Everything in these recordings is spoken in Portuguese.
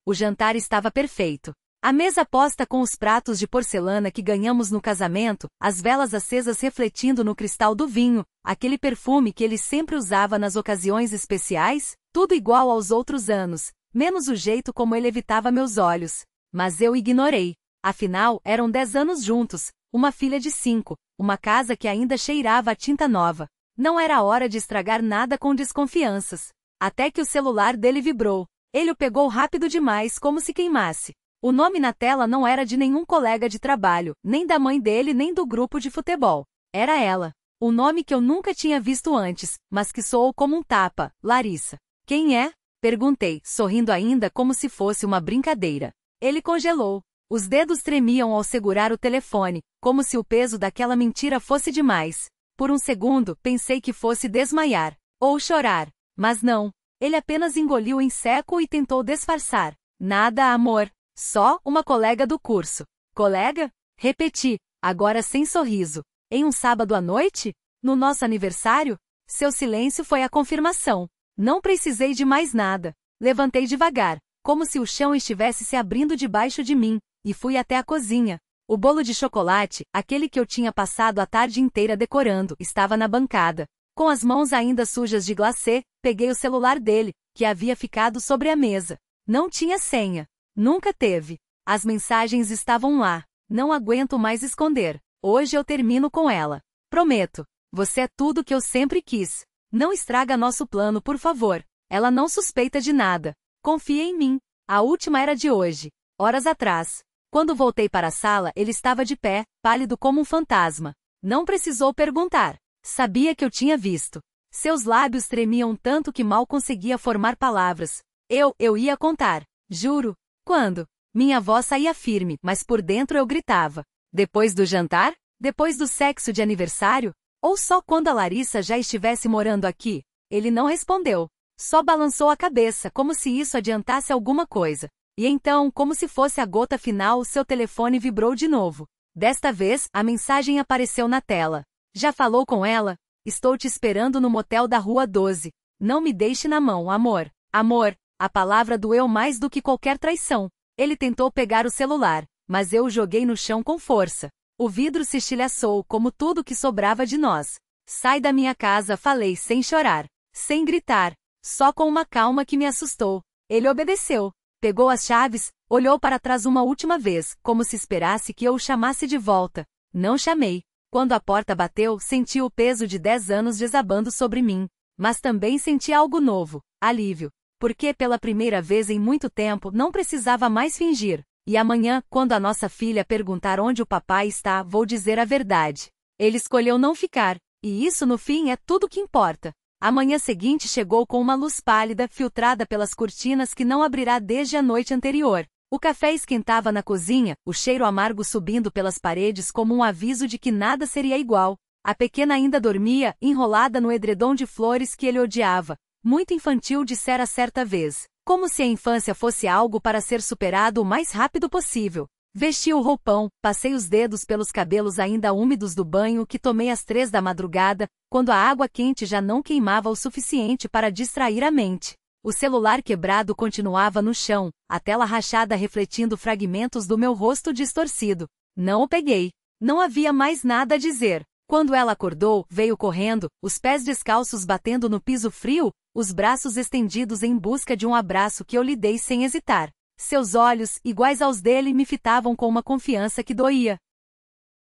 O jantar estava perfeito. A mesa posta com os pratos de porcelana que ganhamos no casamento, as velas acesas refletindo no cristal do vinho, aquele perfume que ele sempre usava nas ocasiões especiais, tudo igual aos outros anos, menos o jeito como ele evitava meus olhos. Mas eu ignorei. Afinal, eram 10 anos juntos, uma filha de 5, uma casa que ainda cheirava a tinta nova. Não era hora de estragar nada com desconfianças. Até que o celular dele vibrou. Ele o pegou rápido demais, como se queimasse. O nome na tela não era de nenhum colega de trabalho, nem da mãe dele nem do grupo de futebol. Era ela. Um nome que eu nunca tinha visto antes, mas que soou como um tapa: Larissa. Quem é? Perguntei, sorrindo ainda como se fosse uma brincadeira. Ele congelou. Os dedos tremiam ao segurar o telefone, como se o peso daquela mentira fosse demais. Por um segundo, pensei que fosse desmaiar, ou chorar. Mas não. Ele apenas engoliu em seco e tentou disfarçar. Nada, amor. Só uma colega do curso. Colega? Repeti, agora sem sorriso. Em um sábado à noite? No nosso aniversário? Seu silêncio foi a confirmação. Não precisei de mais nada. Levantei devagar, como se o chão estivesse se abrindo debaixo de mim, e fui até a cozinha. O bolo de chocolate, aquele que eu tinha passado a tarde inteira decorando, estava na bancada. Com as mãos ainda sujas de glacê, peguei o celular dele, que havia ficado sobre a mesa. Não tinha senha. Nunca teve. As mensagens estavam lá. Não aguento mais esconder. Hoje eu termino com ela. Prometo. Você é tudo que eu sempre quis. Não estraga nosso plano, por favor. Ela não suspeita de nada. Confia em mim. A última era de hoje. Horas atrás. Quando voltei para a sala, ele estava de pé, pálido como um fantasma. Não precisou perguntar. Sabia que eu tinha visto. Seus lábios tremiam tanto que mal conseguia formar palavras. Eu ia contar. Juro. Quando? Minha voz saía firme, mas por dentro eu gritava. Depois do jantar? Depois do sexo de aniversário? Ou só quando a Larissa já estivesse morando aqui? Ele não respondeu. Só balançou a cabeça, como se isso adiantasse alguma coisa. E então, como se fosse a gota final, seu telefone vibrou de novo. Desta vez, a mensagem apareceu na tela. Já falou com ela? Estou te esperando no motel da Rua 12. Não me deixe na mão, amor. Amor. A palavra doeu mais do que qualquer traição. Ele tentou pegar o celular, mas eu o joguei no chão com força. O vidro se estilhaçou como tudo que sobrava de nós. Sai da minha casa, falei sem chorar, sem gritar, só com uma calma que me assustou. Ele obedeceu. Pegou as chaves, olhou para trás uma última vez, como se esperasse que eu o chamasse de volta. Não chamei. Quando a porta bateu, senti o peso de 10 anos desabando sobre mim. Mas também senti algo novo, alívio. Porque pela primeira vez em muito tempo não precisava mais fingir. E amanhã, quando a nossa filha perguntar onde o papai está, vou dizer a verdade. Ele escolheu não ficar. E isso no fim é tudo que importa. A manhã seguinte chegou com uma luz pálida filtrada pelas cortinas que não abrirá desde a noite anterior. O café esquentava na cozinha, o cheiro amargo subindo pelas paredes como um aviso de que nada seria igual. A pequena ainda dormia, enrolada no edredom de flores que ele odiava. Muito infantil, dissera certa vez. Como se a infância fosse algo para ser superado o mais rápido possível. Vesti o roupão, passei os dedos pelos cabelos ainda úmidos do banho que tomei às 3 da madrugada, quando a água quente já não queimava o suficiente para distrair a mente. O celular quebrado continuava no chão, a tela rachada refletindo fragmentos do meu rosto distorcido. Não o peguei. Não havia mais nada a dizer. Quando ela acordou, veio correndo, os pés descalços batendo no piso frio, os braços estendidos em busca de um abraço que eu lhe dei sem hesitar. Seus olhos, iguais aos dele, me fitavam com uma confiança que doía.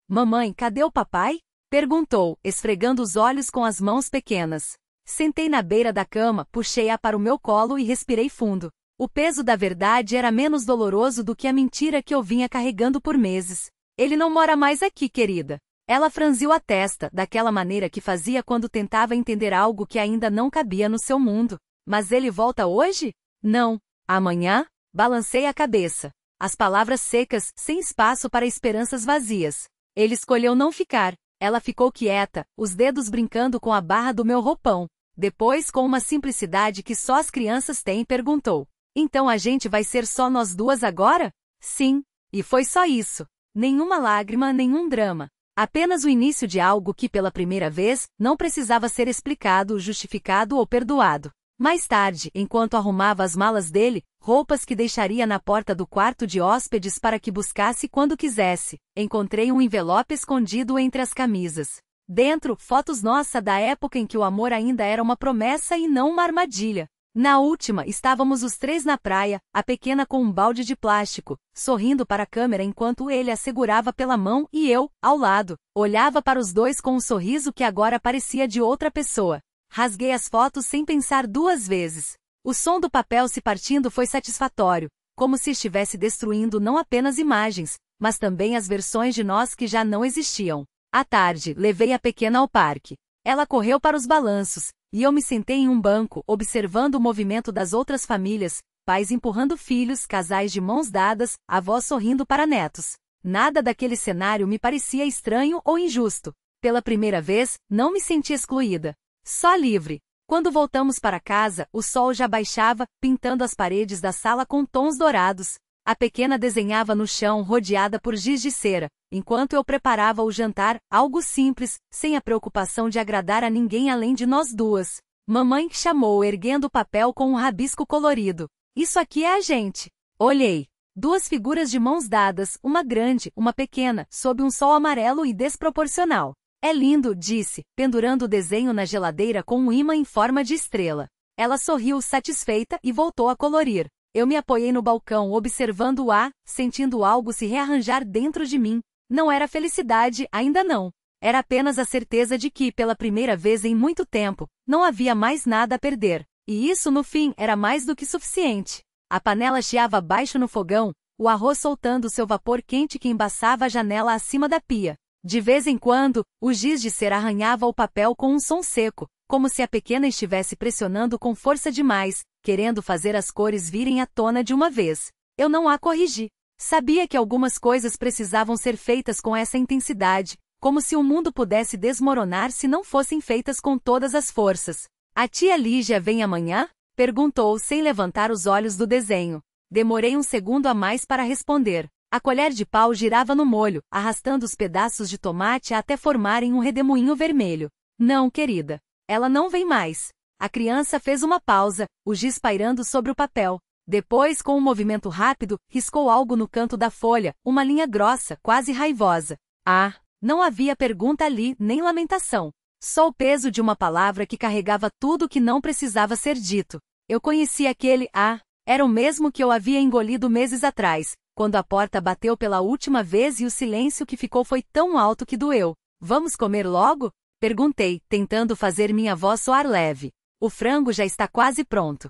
Mamãe, cadê o papai? Perguntou, esfregando os olhos com as mãos pequenas. Sentei na beira da cama, puxei-a para o meu colo e respirei fundo. O peso da verdade era menos doloroso do que a mentira que eu vinha carregando por meses. Ele não mora mais aqui, querida. Ela franziu a testa, daquela maneira que fazia quando tentava entender algo que ainda não cabia no seu mundo. Mas ele volta hoje? Não. Amanhã? Balancei a cabeça. As palavras secas, sem espaço para esperanças vazias. Ele escolheu não ficar. Ela ficou quieta, os dedos brincando com a barra do meu roupão. Depois, com uma simplicidade que só as crianças têm, perguntou. Então a gente vai ser só nós duas agora? Sim. E foi só isso. Nenhuma lágrima, nenhum drama. Apenas o início de algo que, pela primeira vez, não precisava ser explicado, justificado ou perdoado. Mais tarde, enquanto arrumava as malas dele, roupas que deixaria na porta do quarto de hóspedes para que buscasse quando quisesse, encontrei um envelope escondido entre as camisas. Dentro, fotos nossa da época em que o amor ainda era uma promessa e não uma armadilha. Na última, estávamos os três na praia, a pequena com um balde de plástico, sorrindo para a câmera enquanto ele a segurava pela mão e eu, ao lado, olhava para os dois com um sorriso que agora parecia de outra pessoa. Rasguei as fotos sem pensar duas vezes. O som do papel se partindo foi satisfatório, como se estivesse destruindo não apenas imagens, mas também as versões de nós que já não existiam. À tarde, levei a pequena ao parque. Ela correu para os balanços, e eu me sentei em um banco, observando o movimento das outras famílias, pais empurrando filhos, casais de mãos dadas, avós sorrindo para netos. Nada daquele cenário me parecia estranho ou injusto. Pela primeira vez, não me senti excluída. Só livre. Quando voltamos para casa, o sol já baixava, pintando as paredes da sala com tons dourados. A pequena desenhava no chão rodeada por giz de cera, enquanto eu preparava o jantar, algo simples, sem a preocupação de agradar a ninguém além de nós duas. Mamãe chamou erguendo o papel com um rabisco colorido. Isso aqui é a gente. Olhei. Duas figuras de mãos dadas, uma grande, uma pequena, sob um sol amarelo e desproporcional. É lindo, disse, pendurando o desenho na geladeira com um ímã em forma de estrela. Ela sorriu satisfeita e voltou a colorir. Eu me apoiei no balcão observando-a, sentindo algo se rearranjar dentro de mim. Não era felicidade, ainda não. Era apenas a certeza de que, pela primeira vez em muito tempo, não havia mais nada a perder. E isso, no fim, era mais do que suficiente. A panela chiava baixo no fogão, o arroz soltando seu vapor quente que embaçava a janela acima da pia. De vez em quando, o giz de cera arranhava o papel com um som seco, como se a pequena estivesse pressionando com força demais, querendo fazer as cores virem à tona de uma vez. Eu não a corrigi. Sabia que algumas coisas precisavam ser feitas com essa intensidade, como se o mundo pudesse desmoronar se não fossem feitas com todas as forças. A tia Lígia vem amanhã? Perguntou sem levantar os olhos do desenho. Demorei um segundo a mais para responder. A colher de pau girava no molho, arrastando os pedaços de tomate até formarem um redemoinho vermelho. Não, querida. Ela não vem mais. A criança fez uma pausa, o giz pairando sobre o papel. Depois, com um movimento rápido, riscou algo no canto da folha, uma linha grossa, quase raivosa. Ah, não havia pergunta ali, nem lamentação. Só o peso de uma palavra que carregava tudo o que não precisava ser dito. Eu conheci aquele "ah", era o mesmo que eu havia engolido meses atrás, quando a porta bateu pela última vez e o silêncio que ficou foi tão alto que doeu. Vamos comer logo? Perguntei, tentando fazer minha voz soar leve. O frango já está quase pronto.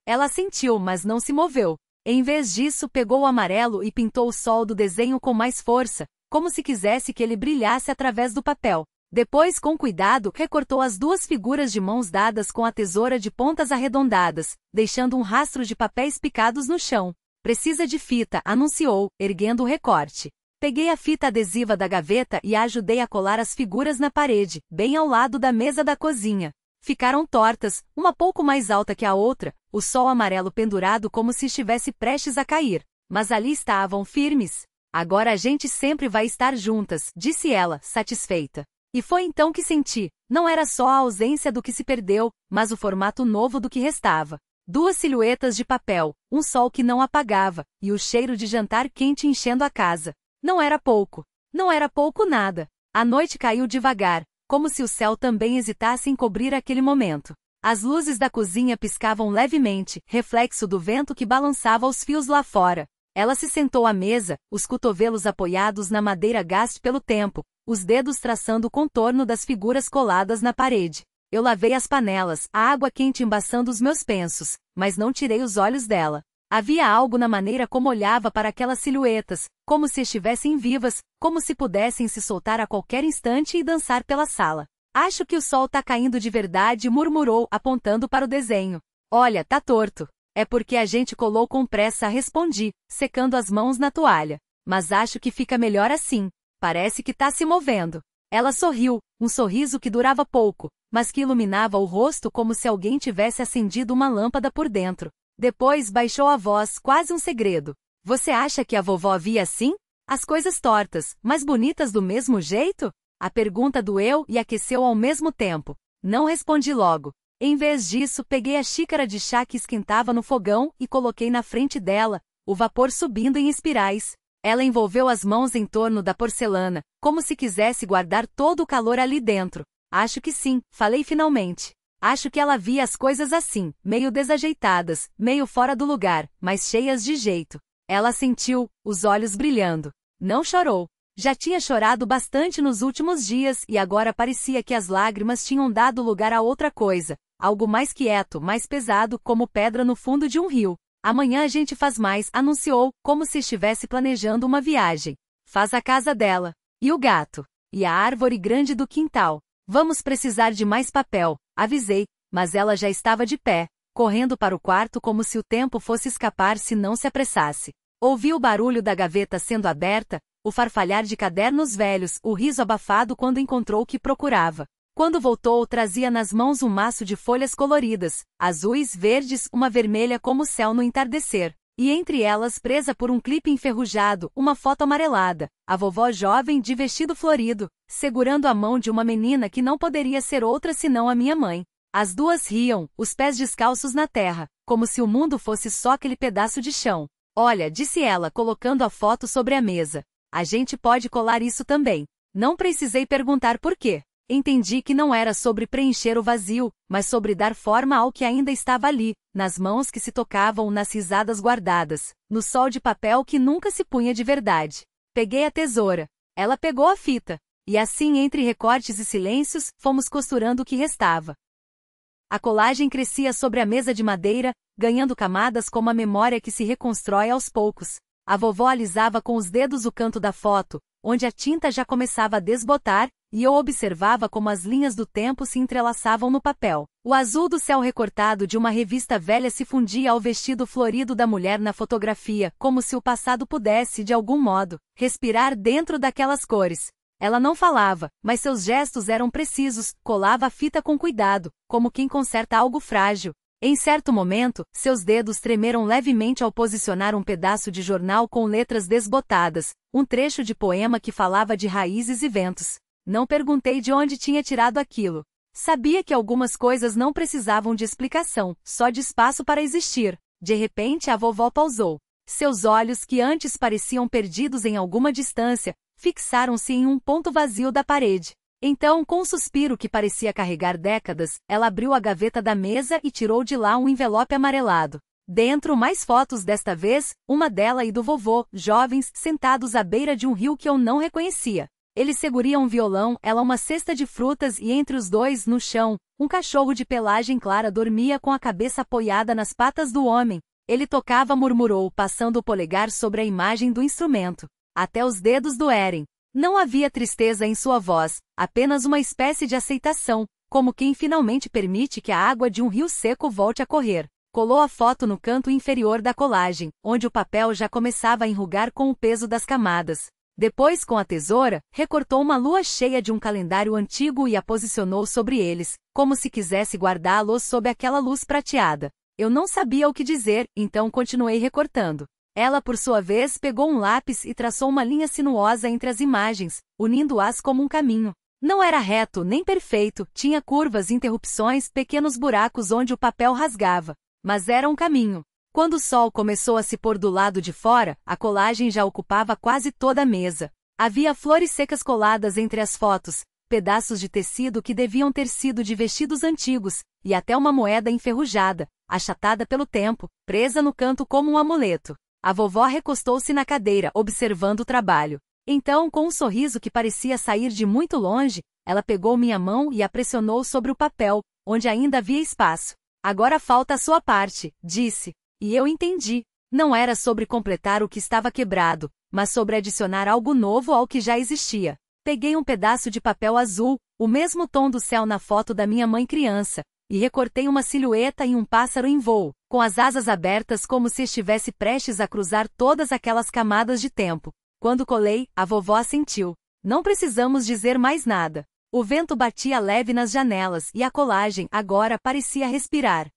Ela sentiu, mas não se moveu. Em vez disso, pegou o amarelo e pintou o sol do desenho com mais força, como se quisesse que ele brilhasse através do papel. Depois, com cuidado, recortou as duas figuras de mãos dadas com a tesoura de pontas arredondadas, deixando um rastro de papéis picados no chão. Precisa de fita, anunciou, erguendo o recorte. Peguei a fita adesiva da gaveta e a ajudei a colar as figuras na parede, bem ao lado da mesa da cozinha. Ficaram tortas, uma pouco mais alta que a outra, o sol amarelo pendurado como se estivesse prestes a cair. Mas ali estavam firmes. Agora a gente sempre vai estar juntas, disse ela, satisfeita. E foi então que senti, não era só a ausência do que se perdeu, mas o formato novo do que restava. Duas silhuetas de papel, um sol que não apagava, e o cheiro de jantar quente enchendo a casa. Não era pouco. Não era pouco nada. A noite caiu devagar, como se o céu também hesitasse em cobrir aquele momento. As luzes da cozinha piscavam levemente, reflexo do vento que balançava os fios lá fora. Ela se sentou à mesa, os cotovelos apoiados na madeira gaste pelo tempo, os dedos traçando o contorno das figuras coladas na parede. Eu lavei as panelas, a água quente embaçando os meus pensos, mas não tirei os olhos dela. Havia algo na maneira como olhava para aquelas silhuetas, como se estivessem vivas, como se pudessem se soltar a qualquer instante e dançar pela sala. Acho que o sol tá caindo de verdade, murmurou, apontando para o desenho. Olha, tá torto. É porque a gente colou com pressa, respondi, secando as mãos na toalha. Mas acho que fica melhor assim. Parece que tá se movendo. Ela sorriu, um sorriso que durava pouco, mas que iluminava o rosto como se alguém tivesse acendido uma lâmpada por dentro. Depois baixou a voz, quase um segredo. Você acha que a vovó via assim? As coisas tortas, mas bonitas do mesmo jeito? A pergunta doeu e aqueceu ao mesmo tempo. Não respondi logo. Em vez disso, peguei a xícara de chá que esquentava no fogão e coloquei na frente dela, o vapor subindo em espirais. Ela envolveu as mãos em torno da porcelana, como se quisesse guardar todo o calor ali dentro. Acho que sim, falei finalmente. Acho que ela via as coisas assim, meio desajeitadas, meio fora do lugar, mas cheias de jeito. Ela sentiu, os olhos brilhando. Não chorou. Já tinha chorado bastante nos últimos dias e agora parecia que as lágrimas tinham dado lugar a outra coisa, algo mais quieto, mais pesado, como pedra no fundo de um rio. Amanhã a gente faz mais, anunciou, como se estivesse planejando uma viagem. Faz a casa dela. E o gato. E a árvore grande do quintal. Vamos precisar de mais papel, avisei, mas ela já estava de pé, correndo para o quarto como se o tempo fosse escapar se não se apressasse. Ouvi o barulho da gaveta sendo aberta, o farfalhar de cadernos velhos, o riso abafado quando encontrou o que procurava. Quando voltou, trazia nas mãos um maço de folhas coloridas, azuis, verdes, uma vermelha como o céu no entardecer. E entre elas, presa por um clipe enferrujado, uma foto amarelada, a vovó jovem de vestido florido, segurando a mão de uma menina que não poderia ser outra senão a minha mãe. As duas riam, os pés descalços na terra, como se o mundo fosse só aquele pedaço de chão. Olha, disse ela, colocando a foto sobre a mesa. A gente pode colar isso também. Não precisei perguntar por quê. Entendi que não era sobre preencher o vazio, mas sobre dar forma ao que ainda estava ali, nas mãos que se tocavam, nas risadas guardadas, no sol de papel que nunca se punha de verdade. Peguei a tesoura. Ela pegou a fita. E assim, entre recortes e silêncios, fomos costurando o que restava. A colagem crescia sobre a mesa de madeira, ganhando camadas como a memória que se reconstrói aos poucos. A vovó alisava com os dedos o canto da foto, onde a tinta já começava a desbotar, e eu observava como as linhas do tempo se entrelaçavam no papel. O azul do céu recortado de uma revista velha se fundia ao vestido florido da mulher na fotografia, como se o passado pudesse, de algum modo, respirar dentro daquelas cores. Ela não falava, mas seus gestos eram precisos, colava a fita com cuidado, como quem conserta algo frágil. Em certo momento, seus dedos tremeram levemente ao posicionar um pedaço de jornal com letras desbotadas, um trecho de poema que falava de raízes e ventos. Não perguntei de onde tinha tirado aquilo. Sabia que algumas coisas não precisavam de explicação, só de espaço para existir. De repente a vovó pausou. Seus olhos, que antes pareciam perdidos em alguma distância, fixaram-se em um ponto vazio da parede. Então, com um suspiro que parecia carregar décadas, ela abriu a gaveta da mesa e tirou de lá um envelope amarelado. Dentro, mais fotos desta vez, uma dela e do vovô, jovens, sentados à beira de um rio que eu não reconhecia. Ele seguria um violão, ela uma cesta de frutas e entre os dois, no chão, um cachorro de pelagem clara dormia com a cabeça apoiada nas patas do homem. Ele tocava, murmurou, passando o polegar sobre a imagem do instrumento. Até os dedos doerem. Não havia tristeza em sua voz, apenas uma espécie de aceitação, como quem finalmente permite que a água de um rio seco volte a correr. Colou a foto no canto inferior da colagem, onde o papel já começava a enrugar com o peso das camadas. Depois, com a tesoura, recortou uma lua cheia de um calendário antigo e a posicionou sobre eles, como se quisesse guardá-los sob aquela luz prateada. Eu não sabia o que dizer, então continuei recortando. Ela, por sua vez, pegou um lápis e traçou uma linha sinuosa entre as imagens, unindo-as como um caminho. Não era reto nem perfeito, tinha curvas, interrupções, pequenos buracos onde o papel rasgava. Mas era um caminho. Quando o sol começou a se pôr do lado de fora, a colagem já ocupava quase toda a mesa. Havia flores secas coladas entre as fotos, pedaços de tecido que deviam ter sido de vestidos antigos, e até uma moeda enferrujada, achatada pelo tempo, presa no canto como um amuleto. A vovó recostou-se na cadeira, observando o trabalho. Então, com um sorriso que parecia sair de muito longe, ela pegou minha mão e a pressionou sobre o papel, onde ainda havia espaço. Agora falta a sua parte, disse. E eu entendi. Não era sobre completar o que estava quebrado, mas sobre adicionar algo novo ao que já existia. Peguei um pedaço de papel azul, o mesmo tom do céu na foto da minha mãe criança, e recortei uma silhueta e um pássaro em voo, com as asas abertas como se estivesse prestes a cruzar todas aquelas camadas de tempo. Quando colei, a vovó assentiu. Não precisamos dizer mais nada. O vento batia leve nas janelas e a colagem agora parecia respirar.